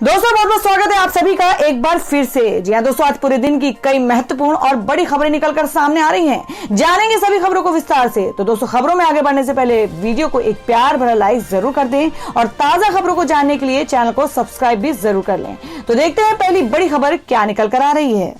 दोस्तों बहुत बहुत स्वागत है आप सभी का एक बार फिर से। जी हाँ दोस्तों, आज पूरे दिन की कई महत्वपूर्ण और बड़ी खबरें निकलकर सामने आ रही हैं। जानेंगे सभी खबरों को विस्तार से। तो दोस्तों, खबरों में आगे बढ़ने से पहले वीडियो को एक प्यार भरा लाइक जरूर कर दें और ताजा खबरों को जानने के लिए चैनल को सब्सक्राइब भी जरूर कर लें। तो देखते हैं पहली बड़ी खबर क्या निकल कर आ रही है।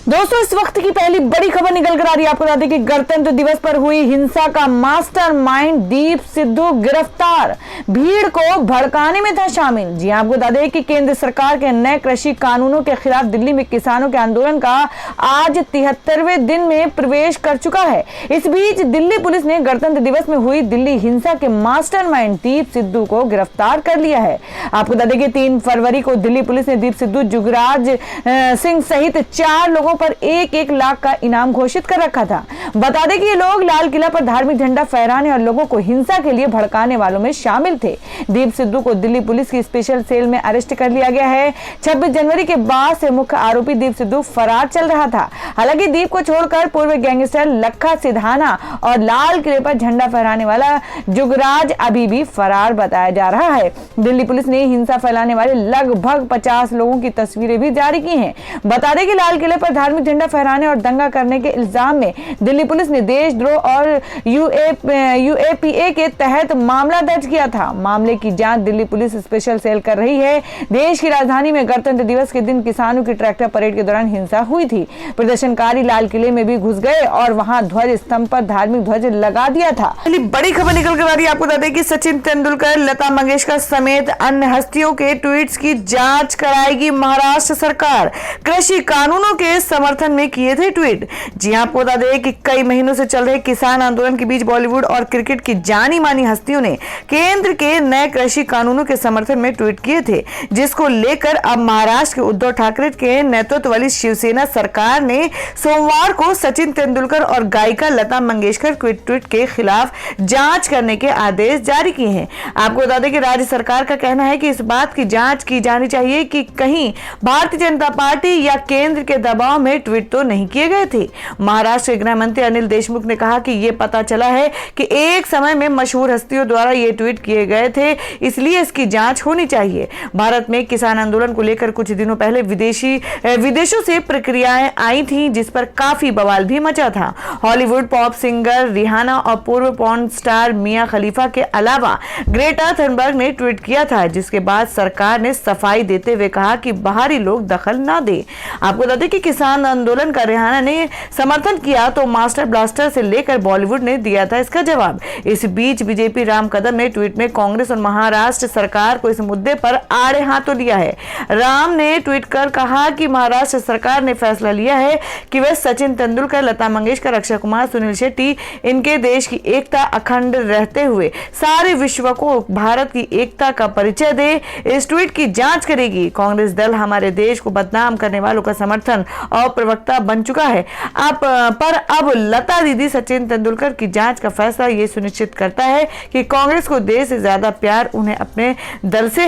दोस्तों, इस वक्त की पहली बड़ी खबर निकल कर आ रही है। आपको बता दें कि गणतंत्र दिवस पर हुई हिंसा का मास्टरमाइंड दीप सिद्धू गिरफ्तार, भीड़ को भड़काने में था शामिल। जी आपको बता दें कि केंद्र सरकार के नए कृषि कानूनों के खिलाफ दिल्ली में किसानों के आंदोलन का आज 73वें दिन में प्रवेश कर चुका है। इस बीच दिल्ली पुलिस ने गणतंत्र दिवस में हुई दिल्ली हिंसा के मास्टरमाइंड दीप सिद्धू को गिरफ्तार कर लिया है। आपको बता दें कि 3 फरवरी को दिल्ली पुलिस ने दीप सिद्धू, जुगराज सिंह सहित 4 लोगों पर 1-1 लाख का इनाम घोषित कर रखा था। बता दें कि ये लोग लाल किला पर धार्मिक झंडा फहराने और लोगों को हिंसा के लिए भड़काने वालों में शामिल थे। दीप सिद्धू को दिल्ली पुलिस की स्पेशल सेल में अरेस्ट कर लिया गया है। 26 जनवरी के बाद से मुख्य आरोपी दीप सिद्धू फरार चल रहा था। हालांकि दीप को छोड़कर पूर्व गैंगस्टर लखा सिधाना और लाल किले पर झंडा फहराने वाला जुगराज अभी भी फरार बताया जा रहा है। दिल्ली पुलिस ने हिंसा फैलाने वाले लगभग 50 लोगों की तस्वीरें भी जारी की हैं। बता दें कि लाल किले पर धार्मिक झंडा फहराने और दंगा करने के इल्जाम में दिल्ली पुलिस ने देशद्रोह और यूएपीए के तहत मामला दर्ज किया था। मामले की जांच दिल्ली पुलिस स्पेशल सेल कर रही है। देश की राजधानी में गणतंत्र दिवस के दिन किसानों की ट्रैक्टर परेड के दौरान हिंसा हुई थी। प्रदर्शनकारी लाल किले में भी घुस गए और वहां ध्वज स्तंभ पर धार्मिक ध्वज लगा दिया था। बड़ी खबर निकल कर आ रही है। आपको बता दें कि सचिन तेंदुलकर, लता मंगेशकर समेत अन्य हस्तियों के ट्वीट्स की जांच कराएगी महाराष्ट्र सरकार। कृषि कानूनों के समर्थन में किए थे ट्वीट। जी आपको बता दें कि कई महीनों से चल रहे किसान आंदोलन के बीच बॉलीवुड और क्रिकेट की जानी मानी हस्तियों ने केंद्र के नए कृषि कानूनों के समर्थन में ट्वीट किए थे, जिसको लेकर अब महाराष्ट्र के उद्धव ठाकरे के नेतृत्व वाली शिवसेना सरकार ने सोमवार को सचिन तेंदुलकर और गायिका लता मंगेशकर के ट्वीट के खिलाफ जांच करने के आदेश जारी किए हैं। आपको बता दें कि राज्य सरकार का कहना है कि इस बात की जांच की जानी चाहिए कि कहीं भारतीय जनता पार्टी या केंद्र के दबाव में ट्वीट तो नहीं किए गए थे। महाराष्ट्र के गृह मंत्री अनिल देशमुख ने कहा कि यह पता चला है कि एक समय में मशहूर हस्तियों द्वारा ये ट्वीट किए गए थे, इसलिए इसकी जांच होनी चाहिए। भारत में किसान आंदोलन को लेकर कुछ दिनों पहले विदेशों से प्रक्रियाएं आई थी, जिस पर काफी बवाल भी मचा था। हॉलीवुड पॉप सिंगर रिहाना और पूर्व पॉर्न स्टार मिया खलीफा के अलावा ग्रेटा थनबर्ग ने ट्वीट किया था, जिसके बाद सरकार ने सफाई देते हुए कहा कि बाहरी लोग दखल ना दे। आपको बता दें कि किसान आंदोलन का रिहाना ने समर्थन किया तो मास्टर ब्लास्टर से लेकर बॉलीवुड ने दिया था इसका जवाब। इस बीच बीजेपी राम कदम ने ट्वीट में कांग्रेस और महाराष्ट्र सरकार को इस मुद्दे पर आड़े हाथों लिया है। राम ने ट्वीट कर कहा कि महाराष्ट्र सरकार ने फैसला लिया है कि वह सचिन तेंदुलकर, लता मंगेशकर, अक्षय कुमार, सुनील शेट्टी, इनके देश की एकता अखंड रहते हुए सारे विश्व को भारत की एकता का परिचय दे। इस ट्वीट की जांच करेगी। कांग्रेस दल हमारे देश को बदनाम करने वालों का समर्थन और प्रवक्ता बन चुका है। अब लता दीदी सचिन तेंदुलकर की जांच का फैसला ये सुनिश्चित करता है कि कांग्रेस को देश से ज्यादा प्यार उन्हें अपने दिल से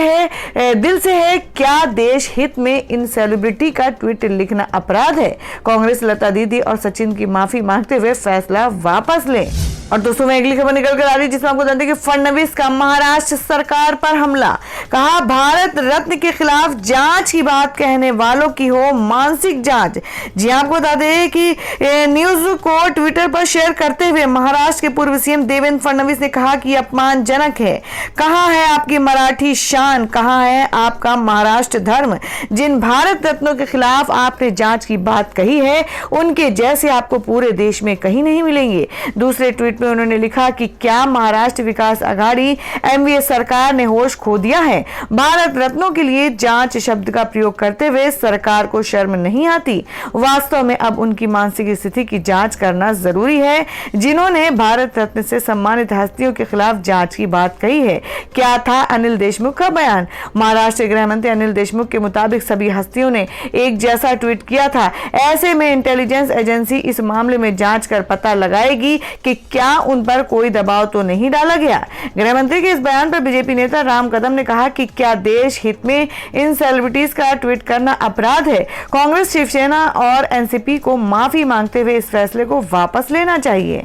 है। क्या देश हित में इन सेलिब्रिटी का ट्वीट लिखना अपराध है? कांग्रेस लता दीदी और सचिन की माफी मांगते हुए फैसला वापस ले। और दोस्तों, में अगली खबर निकल कर आ रही है, जिसमें आपको जानते हैं कि फडणवीस का महाराष्ट्र सरकार पर हमला। कहा भारत रत्न के खिलाफ जांच की बात कहने वालों की हो मानसिक जांच। जी आपको बता दें कि न्यूज को ट्विटर पर शेयर करते हुए महाराष्ट्र के पूर्व सीएम देवेंद्र फडणवीस ने कहा कि अपमानजनक है। कहां है आपकी मराठी शान, कहां है आपका महाराष्ट्र धर्म? जिन भारत रत्नों के खिलाफ आपने जांच की बात कही है, उनके जैसे आपको पूरे देश में कहीं नहीं मिलेंगे। दूसरे ट्वीट में उन्होंने लिखा कि क्या महाराष्ट्र विकास आघाड़ी एमवीए सरकार ने होश खो दिया है? भारत रत्नों के लिए जांच शब्द का प्रयोग करते हुए सरकार को शर्म नहीं आती? वास्तव में अब उनकी मानसिक स्थिति की जांच करना जरूरी है। जिन्होंने भारत रत्न से सम्मानित हस्तियों के खिलाफ जांच की बात कही है। क्या था अनिल देशमुख का बयान? महाराष्ट्र गृह मंत्री अनिल देशमुख के मुताबिक सभी हस्तियों ने एक जैसा ट्वीट किया था। ऐसे में इंटेलिजेंस एजेंसी इस मामले में जांच कर पता लगाएगी कि क्या उन पर कोई दबाव तो नहीं डाला गया। गृह मंत्री के इस बयान पर बीजेपी नेता राम कदम ने कहा कि क्या देश हित में इन सेलिब्रिटीज का ट्वीट करना अपराध है? कांग्रेस, शिवसेना और एनसीपी को माफी मांगते हुए इस फैसले को वापस लेना चाहिए।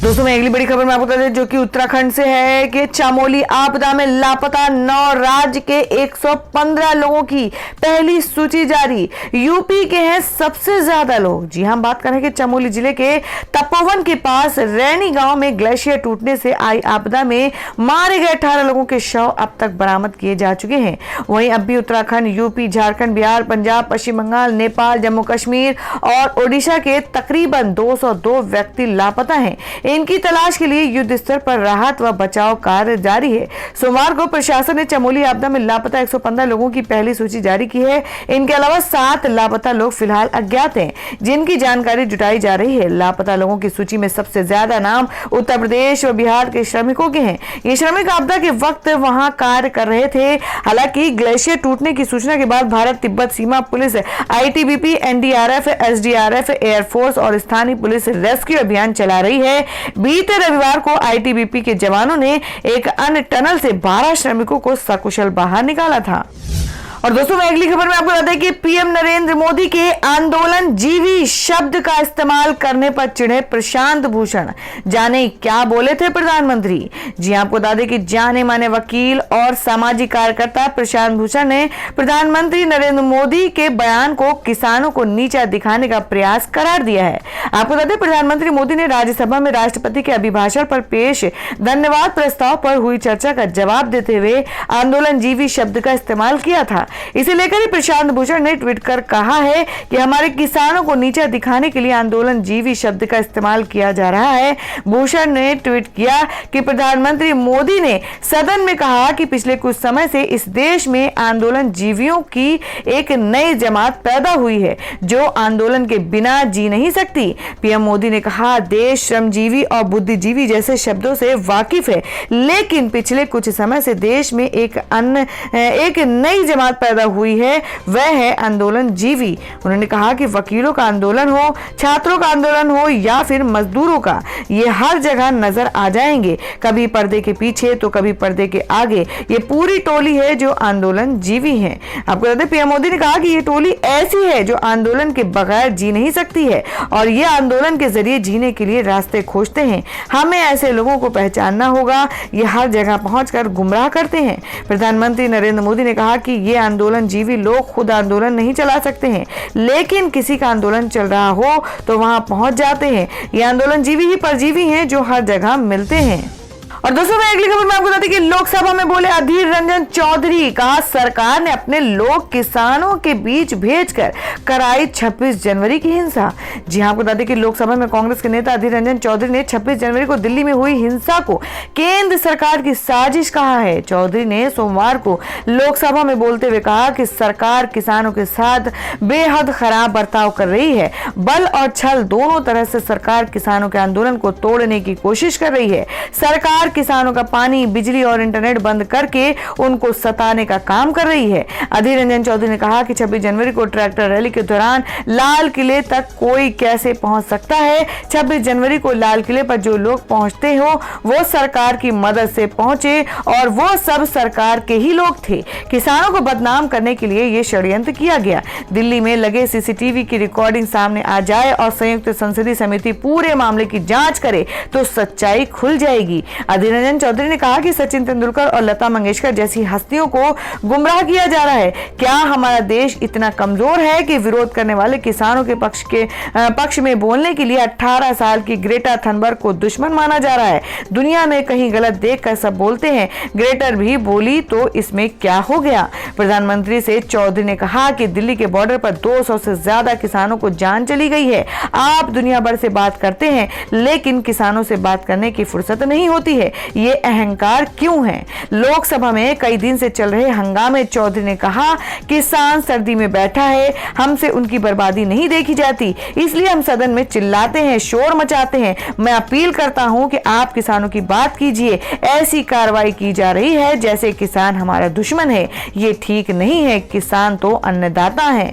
दोस्तों मैं अगली बड़ी खबर में आपको बता दें जो कि उत्तराखंड से है कि चमोली आपदा में लापता 9 राज्य के 115 लोगों की पहली सूची जारी। यूपी के हैं सबसे ज्यादा लोग। जी हम बात कर रहे हैं कि चमोली जिले के तपोवन के पास रैनी गांव में ग्लेशियर टूटने से आई आपदा में मारे गए 18 लोगों के शव अब तक बरामद किए जा चुके हैं। वहीं अब भी उत्तराखंड, यूपी, झारखंड, बिहार, पंजाब, पश्चिम बंगाल, नेपाल, जम्मू कश्मीर और ओडिशा के तकरीबन 202 व्यक्ति लापता हैं। इनकी तलाश के लिए युद्ध स्तर पर राहत व बचाव कार्य जारी है। सोमवार को प्रशासन ने चमोली आपदा में लापता 115 लोगों की पहली सूची जारी की है। इनके अलावा 7 लापता लोग फिलहाल अज्ञात हैं, जिनकी जानकारी जुटाई जा रही है। लापता लोगों की सूची में सबसे ज्यादा नाम उत्तर प्रदेश व बिहार के श्रमिकों के हैं। ये श्रमिक आपदा के वक्त वहां कार्य कर रहे थे। हालांकि ग्लेशियर टूटने की सूचना के बाद भारत तिब्बत सीमा पुलिस, आईटीबीपी, एनडीआरएफ, एसडीआरएफ, एयरफोर्स और स्थानीय पुलिस रेस्क्यू अभियान चला रही है। बीते रविवार को आईटीबीपी के जवानों ने एक अन्य टनल से 12 श्रमिकों को सकुशल बाहर निकाला था। और दोस्तों मैं अगली खबर में आपको बता दें कि पीएम नरेंद्र मोदी के आंदोलन जीवी शब्द का इस्तेमाल करने पर चिढ़े प्रशांत भूषण। जाने क्या बोले थे प्रधानमंत्री। जी आपको बता दें कि जाने माने वकील और सामाजिक कार्यकर्ता प्रशांत भूषण ने प्रधानमंत्री नरेंद्र मोदी के बयान को किसानों को नीचा दिखाने का प्रयास करार दिया है। आपको बता दें प्रधानमंत्री मोदी ने राज्यसभा में राष्ट्रपति के अभिभाषण पर पेश धन्यवाद प्रस्ताव पर हुई चर्चा का जवाब देते हुए आंदोलन जीवी शब्द का इस्तेमाल किया था। इसे लेकर ही प्रशांत भूषण ने ट्वीट कर कहा है कि हमारे किसानों को नीचा दिखाने के लिए आंदोलन जीवी शब्द का इस्तेमाल किया जा रहा है। भूषण ने ट्वीट किया कि प्रधानमंत्री मोदी ने सदन में कहा कि पिछले कुछ समय से इस देश में आंदोलन जीवियों की एक नई जमात पैदा हुई है जो आंदोलन के बिना जी नहीं सकती। पीएम मोदी ने कहा देश श्रमजीवी और बुद्धिजीवी जैसे शब्दों से वाकिफ है, लेकिन पिछले कुछ समय से देश में एक नई जमात पैदा हुई है, वह है आंदोलन जीवी। उन्होंने कहा कि वकीलों का आंदोलन हो, छात्रों का आंदोलन हो या फिर मजदूरों का, ये हर जगह नजर आ जाएंगे, कभी पर्दे के पीछे तो कभी पर्दे के आगे। ये पूरी टोली है जो आंदोलन जीवी है। आपको बता दें पीएम मोदी ने कहा कि ये टोली ऐसी है जो आंदोलन के बगैर जी नहीं सकती है और ये आंदोलन के जरिए जीने के लिए रास्ते खोजते हैं। हमें ऐसे लोगों को पहचानना होगा, ये हर जगह पहुंचकर गुमराह करते हैं। प्रधानमंत्री नरेंद्र मोदी ने कहा कि ये आंदोलन जीवी लोग खुद आंदोलन नहीं चला सकते हैं, लेकिन किसी का आंदोलन चल रहा हो तो वहां पहुंच जाते हैं। ये आंदोलन जीवी ही परजीवी हैं जो हर जगह मिलते हैं। और दोस्तों मैं अगली खबर में आपको बताती कि लोकसभा में बोले अधीर रंजन चौधरी। कहा सरकार ने अपने लोग किसानों के बीच भेजकर कराई 26 जनवरी की हिंसा। जी हां आपको बता दें कि लोकसभा में कांग्रेस के नेता अधीर रंजन चौधरी ने 26 जनवरी को दिल्ली में हुई हिंसा को केंद्र सरकार की साजिश कहा है। चौधरी ने सोमवार को लोकसभा में बोलते हुए कहा कि सरकार किसानों के साथ बेहद खराब बर्ताव कर रही है। बल और छल दोनों तरह से सरकार किसानों के आंदोलन को तोड़ने की कोशिश कर रही है। सरकार किसानों का पानी, बिजली और इंटरनेट बंद करके उनको सताने का काम कर रही है। अधीर रंजन चौधरी ने कहा कि 26 जनवरी को ट्रैक्टर रैली के दौरान लाल किले तक कोई कैसे पहुंच सकता है। 26 जनवरी को लाल किले पर जो लोग पहुंचते हो वो सरकार की मदद से पहुंचे और वो सब सरकार के ही लोग थे। किसानों को बदनाम करने के लिए ये षड्यंत्र किया गया। दिल्ली में लगे सीसीटीवी की रिकॉर्डिंग सामने आ जाए और संयुक्त संसदीय समिति पूरे मामले की जांच करे तो सच्चाई खुल जाएगी। अधीर रंजन चौधरी ने कहा कि सचिन तेंदुलकर और लता मंगेशकर जैसी हस्तियों को गुमराह किया जा रहा है। क्या हमारा देश इतना कमजोर है कि विरोध करने वाले किसानों के पक्ष में बोलने के लिए 18 साल की ग्रेटा थनबर्ग को दुश्मन माना जा रहा है। दुनिया में कहीं गलत देखकर सब बोलते हैं, ग्रेटर भी बोली तो इसमें क्या हो गया। प्रधानमंत्री से चौधरी ने कहा कि दिल्ली के बॉर्डर पर 200 से ज्यादा किसानों को जान चली गई है। आप दुनिया भर से बात करते हैं लेकिन किसानों से बात करने की फुर्सत नहीं होती है। ये अहंकार क्यों है। लोकसभा में कई दिन से चल रहे हंगामे चौधरी ने कहा किसान सर्दी में बैठा है, हमसे उनकी बर्बादी नहीं देखी जाती, इसलिए हम सदन में चिल्लाते हैं, शोर मचाते हैं। मैं अपील करता हूं कि आप किसानों की बात कीजिए। ऐसी कार्रवाई की जा रही है जैसे किसान हमारा दुश्मन है। ये ठीक नहीं है, किसान तो अन्नदाता है।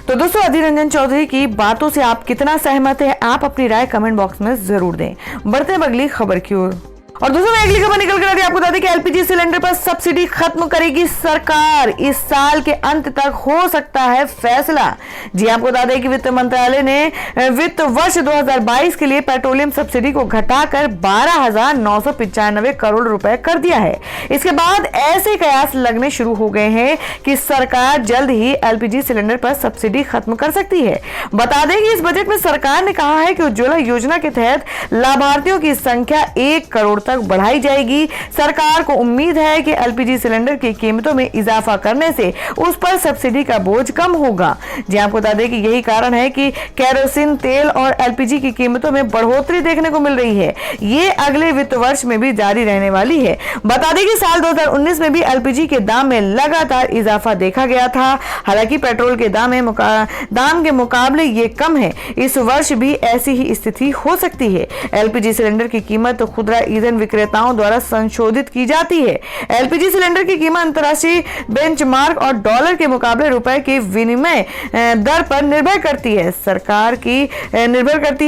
तो दोस्तों अधीर रंजन चौधरी की बातों से आप कितना सहमत हैं, आप अपनी राय कमेंट बॉक्स में जरूर दें। बढ़ते हैं अगली खबर की ओर। और दोस्तों मैं अगली खबर निकल कर आ रही है, आपको बता दें कि एलपीजी सिलेंडर पर सब्सिडी खत्म करेगी सरकार, इस साल के अंत तक हो सकता है फैसला। जी आपको बता दें कि वित्त मंत्रालय ने वित्त वर्ष 2022 के लिए पेट्रोलियम सब्सिडी को घटाकर 12,995 करोड़ रुपए कर दिया है। इसके बाद ऐसे कयास लगने शुरू हो गए हैं कि सरकार जल्द ही एलपीजी सिलेंडर पर सब्सिडी खत्म कर सकती है। बता दें कि इस बजट में सरकार ने कहा है कि उज्ज्वला योजना के तहत लाभार्थियों की संख्या 1 करोड़ तक बढ़ाई जाएगी। सरकार को उम्मीद है कि एलपीजी सिलेंडर की कीमतों में इजाफा करने से उस पर सब्सिडी का बोझ कम होगा। जी आपको बता दें कि यही कारण है कि केरोसिन तेल और एलपीजी की कीमतों में बढ़ोतरी देखने को मिल रही है। ये अगले वित्त वर्ष में भी जारी रहने वाली है। बता दें कि साल 2019 में भी एलपीजी के दाम में लगातार इजाफा देखा गया था। हालांकि पेट्रोल के दाम के मुकाबले ये कम है। इस वर्ष भी ऐसी ही स्थिति हो सकती है। एलपीजी सिलेंडर की कीमत खुदरा ईंधन विक्रेताओं द्वारा संशोधित की जाती है। एलपीजी सिलेंडर की कीमत अंतर्राष्ट्रीय बेंचमार्क और डॉलर के मुकाबले रुपए के विनिमय दर पर निर्भर करती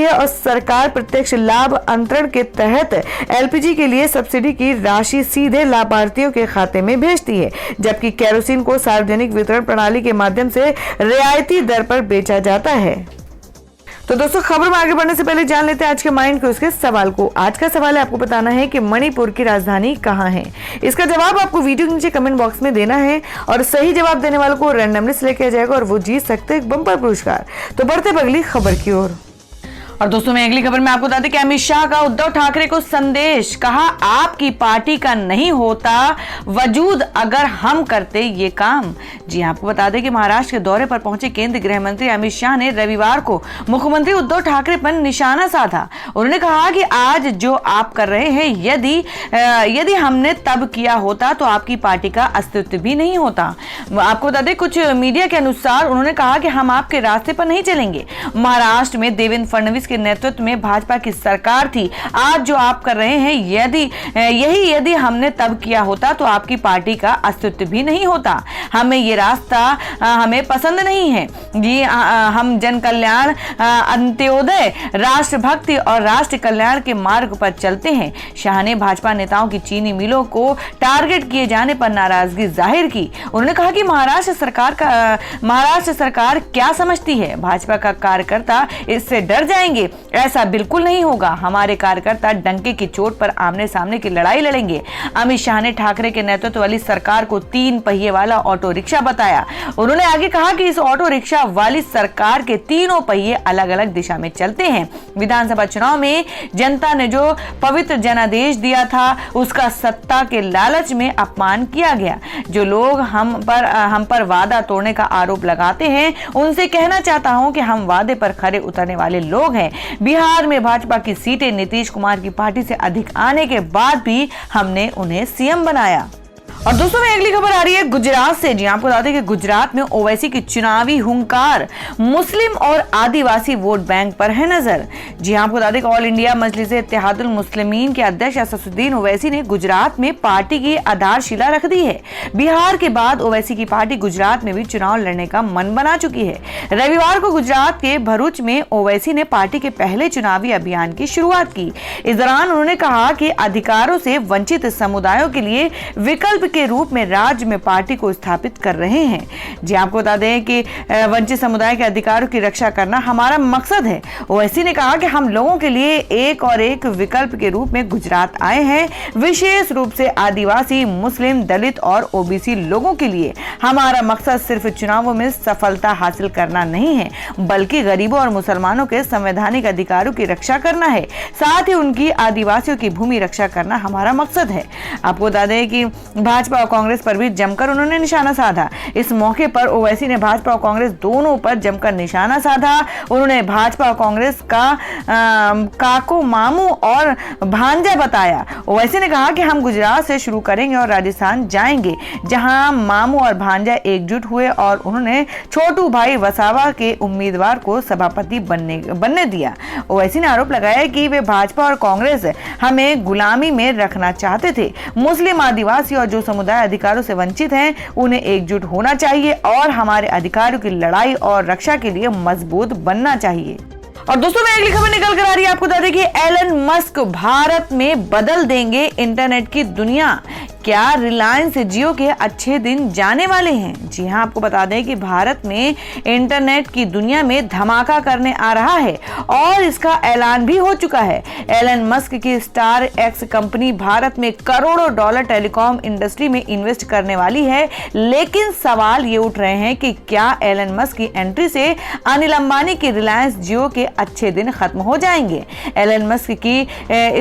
है और सरकार प्रत्यक्ष लाभ अंतरण के तहत एलपीजी के लिए सब्सिडी की राशि सीधे लाभार्थियों के खाते में भेजती है, जबकि केरोसिन को सार्वजनिक वितरण प्रणाली के माध्यम से रियायती दर पर बेचा जाता है। तो दोस्तों खबर में आगे बढ़ने से पहले जान लेते हैं आज के माइंड क्विज के सवाल को। आज का सवाल है, आपको बताना है कि मणिपुर की राजधानी कहाँ है। इसका जवाब आपको वीडियो के नीचे कमेंट बॉक्स में देना है और सही जवाब देने वालों को रैंडमली सिलेक्ट किया जाएगा और वो जीत सकते हैं बम्पर पुरस्कार। तो बढ़ते अगली खबर की ओर। और दोस्तों मैं अगली खबर में आपको बता दें कि अमित शाह का उद्धव ठाकरे को संदेश, कहा आपकी पार्टी का नहीं होता वजूद अगर हम करते ये काम। जी आपको बता दें कि महाराष्ट्र के दौरे पर पहुंचे केंद्रीय गृह मंत्री अमित शाह ने रविवार को मुख्यमंत्री उद्धव ठाकरे पर निशाना साधा। उन्होंने कहा कि आज जो आप कर रहे हैं यदि हमने तब किया होता तो आपकी पार्टी का अस्तित्व भी नहीं होता। आपको बता दें कुछ मीडिया के अनुसार उन्होंने कहा कि हम आपके रास्ते पर नहीं चलेंगे। महाराष्ट्र में देवेंद्र फडणवीस के नेतृत्व में भाजपा की सरकार थी। आज जो आप कर रहे हैं यदि हमने तब किया होता तो आपकी पार्टी का अस्तित्व भी नहीं होता। हमें ये रास्ता हमें पसंद नहीं है। जी हम जन कल्याण, अंत्योदय, राष्ट्रभक्ति और राष्ट्र कल्याण के मार्ग पर चलते हैं। शाह ने भाजपा नेताओं की चीनी मिलों को टारगेट किए जाने पर नाराजगी जाहिर की। उन्होंने कहा कि महाराष्ट्र सरकार क्या समझती है, भाजपा का कार्यकर्ता इससे डर जाएंगे। ऐसा बिल्कुल नहीं होगा। हमारे कार्यकर्ता डंके की चोट पर आमने सामने की लड़ाई लड़ेंगे। अमित शाह ने ठाकरे के नेतृत्व वाली सरकार को 3 पहिए वाला ऑटो रिक्शा बताया। उन्होंने आगे कहा कि इस ऑटो रिक्शा वाली सरकार के तीनों पहिए अलग अलग दिशा में चलते हैं। विधानसभा चुनाव में जनता ने जो पवित्र जनादेश दिया था उसका सत्ता के लालच में अपमान किया गया। जो लोग हम पर वादा तोड़ने का आरोप लगाते हैं उनसे कहना चाहता हूं कि हम वादे पर खरे उतरने वाले लोग हैं। बिहार में भाजपा की सीटें नीतीश कुमार की पार्टी से अधिक आने के बाद भी हमने उन्हें सीएम बनाया। और दोस्तों में अगली खबर आ रही है गुजरात से। जी आपको बता दें कि गुजरात में ओवैसी की चुनावी हुंकार, मुस्लिम और आदिवासी वोट बैंक पर है नजर। जी आपको बता दें कि ऑल इंडिया मजलिस इत्तेहादुल मुस्लिमीन के अध्यक्ष असदुद्दीन ओवैसी ने गुजरात में पार्टी की आधारशिला रख दी है। बिहार के बाद ओवैसी की पार्टी गुजरात में भी चुनाव लड़ने का मन बना चुकी है। रविवार को गुजरात के भरूच में ओवैसी ने पार्टी के पहले चुनावी अभियान की शुरुआत की। इस दौरान उन्होंने कहा कि अधिकारों से वंचित समुदायों के लिए विकल्प के रूप में राज्य में पार्टी को स्थापित कर रहे हैं। जी आपको बता दें कि वंचित समुदाय के अधिकारों की रक्षा करना हमारा मकसद है। ओवैसी ने कहा कि हम लोगों के लिए एक और एक विकल्प के रूप में गुजरात आए हैं, विशेष रूप से आदिवासी, मुस्लिम, दलित और ओबीसी लोगों के लिए। हमारा मकसद सिर्फ चुनावों में सफलता हासिल करना नहीं है, बल्कि गरीबों और मुसलमानों के संवैधानिक अधिकारों की रक्षा करना है। साथ ही उनकी आदिवासियों की भूमि रक्षा करना हमारा मकसद है। आपको बता दें कि भाजपा और कांग्रेस पर भी जमकर उन्होंने निशाना साधा। इस मौके पर ओवैसी ने भाजपा और कांग्रेस दोनों पर जमकर निशाना साधा। उन्होंने भाजपा और कांग्रेस का काको, मामू और भांजा बताया। ओवैसी ने कहा कि हम गुजरात से शुरू करेंगे और राजस्थान जाएंगे, जहां मामू और भांजा एकजुट हुए और उन्होंने छोटू भाई वसावा के उम्मीदवार को सभापति बनने दिया। ओवैसी ने आरोप लगाया कि वे भाजपा और कांग्रेस हमें गुलामी में रखना चाहते थे। मुस्लिम, आदिवासी और जो समुदाय अधिकारों से वंचित हैं उन्हें एकजुट होना चाहिए और हमारे अधिकारों की लड़ाई और रक्षा के लिए मजबूत बनना चाहिए। और दोस्तों मैं अगली खबर निकल कर आ रही है, आपको बता दें कि एलन मस्क भारत में बदल देंगे इंटरनेट की दुनिया। क्या रिलायंस जियो के अच्छे दिन जाने वाले हैं? जी हां, आपको बता दें कि भारत में इंटरनेट की दुनिया में धमाका करने आ रहा है और इसका ऐलान भी हो चुका है। एलन मस्क की स्टार एक्स कंपनी भारत में करोड़ों डॉलर टेलीकॉम इंडस्ट्री में इन्वेस्ट करने वाली है, लेकिन सवाल ये उठ रहे हैं कि क्या एलन मस्क की एंट्री से अनिल अंबानी की रिलायंस जियो के अच्छे दिन खत्म हो जाएंगे? एलन मस्क की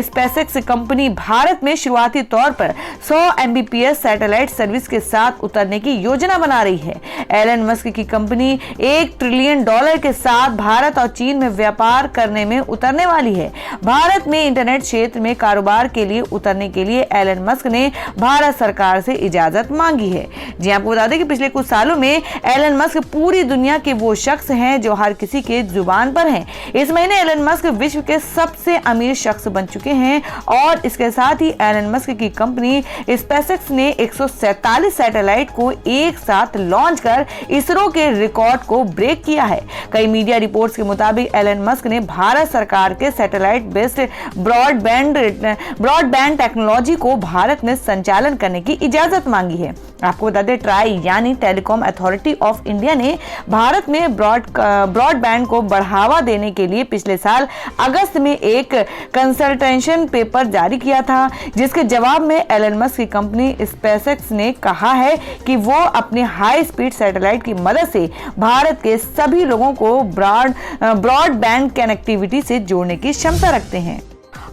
स्पेसएक्स कंपनी भारत में शुरुआती तौर पर 100 Mbps सैटेलाइट सर्विस के साथ उतरने की योजना बना रही है। एलन मस्क की कंपनी $1 ट्रिलियन के साथ भारत और चीन में व्यापार करने में उतरने वाली है। भारत में इंटरनेट क्षेत्र में कारोबार के लिए उतरने के लिए एलन मस्क ने भारत सरकार से इजाजत मांगी है। जी आपको बता दें कि पिछले कुछ सालों में एलन मस्क पूरी दुनिया के वो शख्स हैं जो हर किसी के जुबान पर हैं। इस महीने एलन मस्क विश्व के सबसे अमीर शख्स बन चुके हैं और इसके साथ ही एलन मस्क की कंपनी स्पेसएक्स ने 147 सैटेलाइट को एक साथ लॉन्च कर इसरो के रिकॉर्ड को ब्रेक किया है। कई मीडिया रिपोर्ट्स के मुताबिक एलन मस्क ने भारत सरकार के सैटेलाइट बेस्ड ब्रॉडबैंड टेक्नोलॉजी को भारत में संचालन करने की इजाजत मांगी है। आपको बता दें, ट्राई यानी टेलीकॉम अथॉरिटी ऑफ इंडिया ने भारत में ब्रॉडबैंड को बढ़ावा देने के लिए पिछले साल अगस्त में एक कंसल्टेशन पेपर जारी किया था, जिसके जवाब में एलन मस्क की कंपनी स्पेसएक्स ने कहा है कि वो अपने हाई स्पीड सैटेलाइट की मदद से भारत के सभी लोगों को ब्रॉडबैंड कनेक्टिविटी से जोड़ने की क्षमता रखते हैं।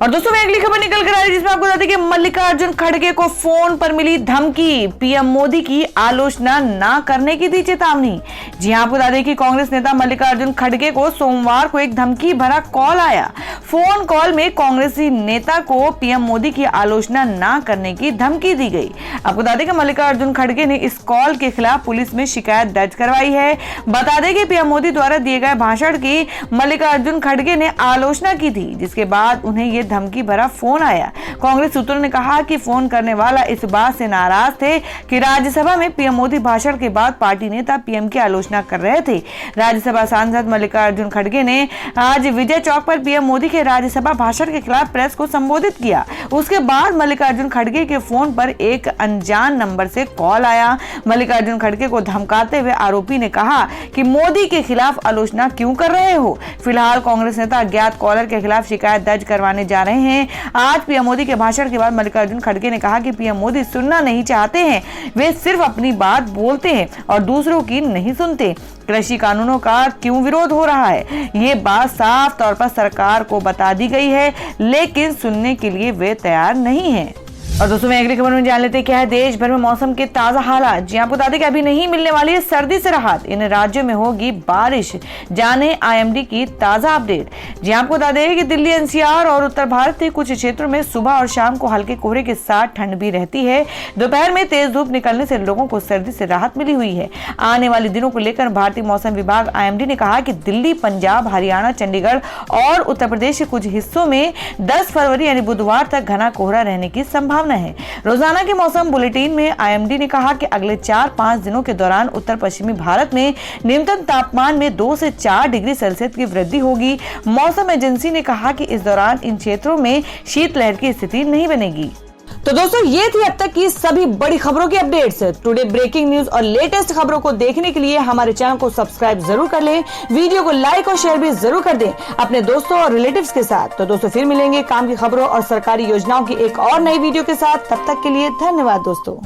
और दोस्तों मैं अगली खबर निकल कर आ रही है, जिसमें आपको बता दें कि मल्लिकार्जुन खड़गे को फोन पर मिली धमकी, पीएम मोदी की आलोचना ना करने की दी चेतावनी। जी हां, आपको बता दें कि कांग्रेस नेता मल्लिकार्जुन खड़गे को सोमवार को एक धमकी भरा कॉल आया। फोन कॉल में कांग्रेसी नेता को पीएम मोदी की आलोचना ना करने की धमकी दी गई। आपको बता दें कि मल्लिकार्जुन खड़गे ने इस कॉल के खिलाफ पुलिस में शिकायत दर्ज करवाई है। बता दें कि पीएम मोदी द्वारा दिए गए भाषण की मल्लिकार्जुन खड़गे ने आलोचना की थी, जिसके बाद उन्हें यह धमकी भरा फोन आया। कांग्रेस सूत्रों ने कहा कि फोन करने वाला इस बात से नाराज थे कि राज्यसभा में पीएम मोदी भाषण के बाद पार्टी नेता पीएम की आलोचना कर रहे थे। राज्यसभा सांसद मल्लिकार्जुन खड़गे ने आज विजय चौक पर पीएम मोदी के राज्यसभा भाषण के खिलाफ प्रेस को संबोधित किया। उसके बाद मल्लिकार्जुन खड़गे के फोन पर एक अनजान नंबर से कॉल आया। मल्लिकार्जुन खड़गे को धमकाते हुए आरोपी ने कहा कि मोदी के खिलाफ आलोचना क्यों कर रहे हो। फिलहाल कांग्रेस नेता अज्ञात कॉलर के खिलाफ शिकायत दर्ज करवाने जा रहे हैं। आज पीएम मोदी के भाषण के बाद मल्लिकार्जुन खड़गे ने कहा कि पीएम मोदी सुनना नहीं चाहते हैं, वे सिर्फ अपनी बात बोलते हैं और दूसरों की नहीं सुनते। कृषि कानूनों का क्यों विरोध हो रहा है, ये बात साफ तौर पर सरकार को बता दी गई है, लेकिन सुनने के लिए वे तैयार नहीं हैं। और दोस्तों मैं अगली खबर में जान लेते हैं क्या है देश भर में मौसम के ताजा हालात। जी आपको बता दें कि अभी नहीं मिलने वाली है सर्दी से राहत, इन राज्यों में होगी बारिश। जाने आईएमडी की ताजा अपडेट। जी आपको बता दें कि दिल्ली, एनसीआर और उत्तर भारत के कुछ क्षेत्रों में सुबह और शाम को हल्के कोहरे के साथ ठंड भी रहती है। दोपहर में तेज धूप निकलने से लोगों को सर्दी से राहत मिली हुई है। आने वाले दिनों को लेकर भारतीय मौसम विभाग आईएमडी ने कहा कि दिल्ली, पंजाब, हरियाणा, चंडीगढ़ और उत्तर प्रदेश के कुछ हिस्सों में 10 फरवरी यानी बुधवार तक घना कोहरा रहने की संभावना है। रोजाना के मौसम बुलेटिन में आईएमडी ने कहा कि अगले 4-5 दिनों के दौरान उत्तर पश्चिमी भारत में न्यूनतम तापमान में 2 से 4 डिग्री सेल्सियस की वृद्धि होगी। मौसम एजेंसी ने कहा कि इस दौरान इन क्षेत्रों में शीतलहर की स्थिति नहीं बनेगी। तो दोस्तों ये थी अब तक की सभी बड़ी खबरों की अपडेट्स। टुडे ब्रेकिंग न्यूज और लेटेस्ट खबरों को देखने के लिए हमारे चैनल को सब्सक्राइब जरूर कर लें, वीडियो को लाइक और शेयर भी जरूर कर दें अपने दोस्तों और रिलेटिव्स के साथ। तो दोस्तों फिर मिलेंगे काम की खबरों और सरकारी योजनाओं की एक और नई वीडियो के साथ। तब तक के लिए धन्यवाद दोस्तों।